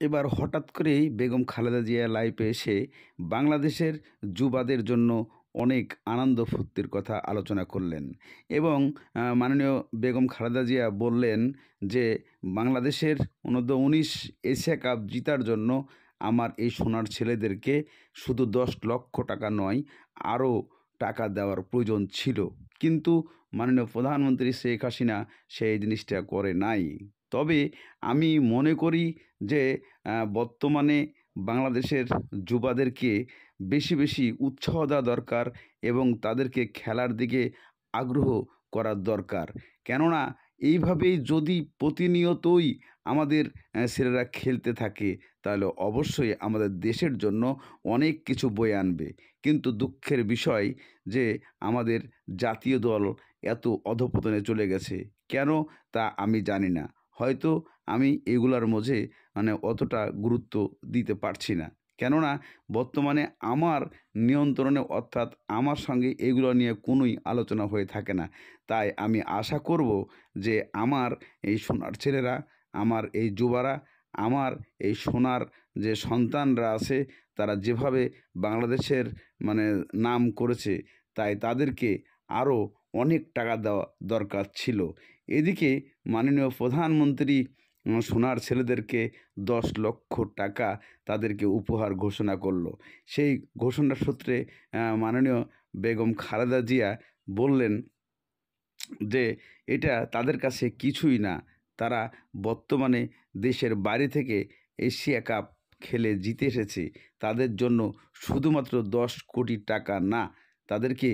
এবার হঠাৎ করেই বেগম খালেদা জিয়া লাইভে এসে বাংলাদেশের যুবাদের জন্য অনেক আনন্দ ফুর্তির কথা আলোচনা করলেন এবং মাননীয় বেগম খালেদা জিয়া বললেন যে বাংলাদেশের অনূর্ধ্ব ১৯ এশিয়া কাপ জিতার জন্য আমার এই সোনার ছেলেদেরকে শুধু ১০ লক্ষ টাকা নয়, আরও টাকা দেওয়ার প্রয়োজন ছিল, কিন্তু মাননীয় প্রধানমন্ত্রী শেখ হাসিনা সেই জিনিসটা করে নাই। তবে আমি মনে করি যে বর্তমানে বাংলাদেশের যুবাদেরকে বেশি বেশি উৎসাহ দেওয়া দরকার এবং তাদেরকে খেলার দিকে আগ্রহ করার দরকার। কেননা এইভাবেই যদি প্রতিনিয়তই আমাদের ছেলেরা খেলতে থাকে, তাহলে অবশ্যই আমাদের দেশের জন্য অনেক কিছু বয়ে আনবে। কিন্তু দুঃখের বিষয় যে আমাদের জাতীয় দল এত অধঃপতনে চলে গেছে। কেন তা আমি জানি না। হয়তো আমি এগুলার মাঝে অতটা গুরুত্ব দিতে পারছি না। কেননা বর্তমানে আমার নিয়ন্ত্রণে, অর্থাৎ আমার সঙ্গে এগুলো নিয়ে কোনোই আলোচনা হয়ে থাকে না। তাই আমি আশা করব যে আমার এই সোনার ছেলেরা, আমার এই যুবারা, আমার এই সোনার যে সন্তানরা আছে, তারা যেভাবে বাংলাদেশের নাম করেছে, তাই তাদেরকে আরও অনেক টাকা দেওয়া দরকার ছিল। এদিকে মাননীয় প্রধানমন্ত্রী সোনার ছেলেদেরকে ১০ লক্ষ টাকা তাদেরকে উপহার ঘোষণা করলো। সেই ঘোষণার সূত্রে মাননীয় বেগম খালেদা জিয়া বললেন যে এটা তাদের কাছে কিছুই না। তারা বর্তমানে দেশের বাইরে থেকে এশিয়া কাপ খেলে জিতে এসেছে। তাদের জন্য শুধুমাত্র ১০ কোটি টাকা না, তাদেরকে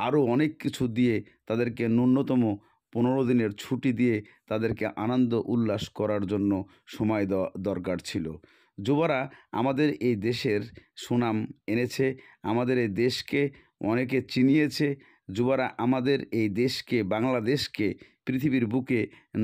আরও অনেক কিছু দিয়ে, তাদেরকে ন্যূনতম ১৫ দিনের ছুটি দিয়ে তাদেরকে আনন্দ উল্লাস করার জন্য সময় দেওয়া দরকার ছিল। যুবরা আমাদের এই দেশের সুনাম এনেছে, আমাদের এই দেশকে অনেকে চিনিয়েছে। যুবরা আমাদের এই দেশকে, বাংলাদেশকে পৃথিবীর বুকে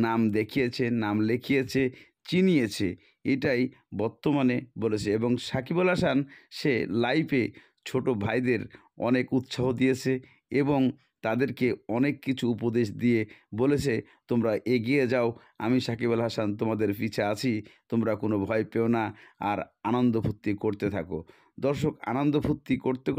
নাম দেখিয়েছে, নাম লিখিয়েছে, চিনিয়েছে। এটাই বর্তমানে বলেছে। এবং সাকিব আল হাসান সে লাইভে ছোট ভাইদের অনেক উৎসাহ দিয়েছে এবং তাদেরকে অনেক কিছু উপদেশ দিয়ে বলেছে, তোমরা এগিয়ে যাও, আমি সাকিব আল হাসান তোমাদের পিছে আছি, তোমরা কোনো ভয় পেও না, আর আনন্দ ফুর্তি করতে থাকো। দর্শক, আনন্দ ফুর্তি করতে করতে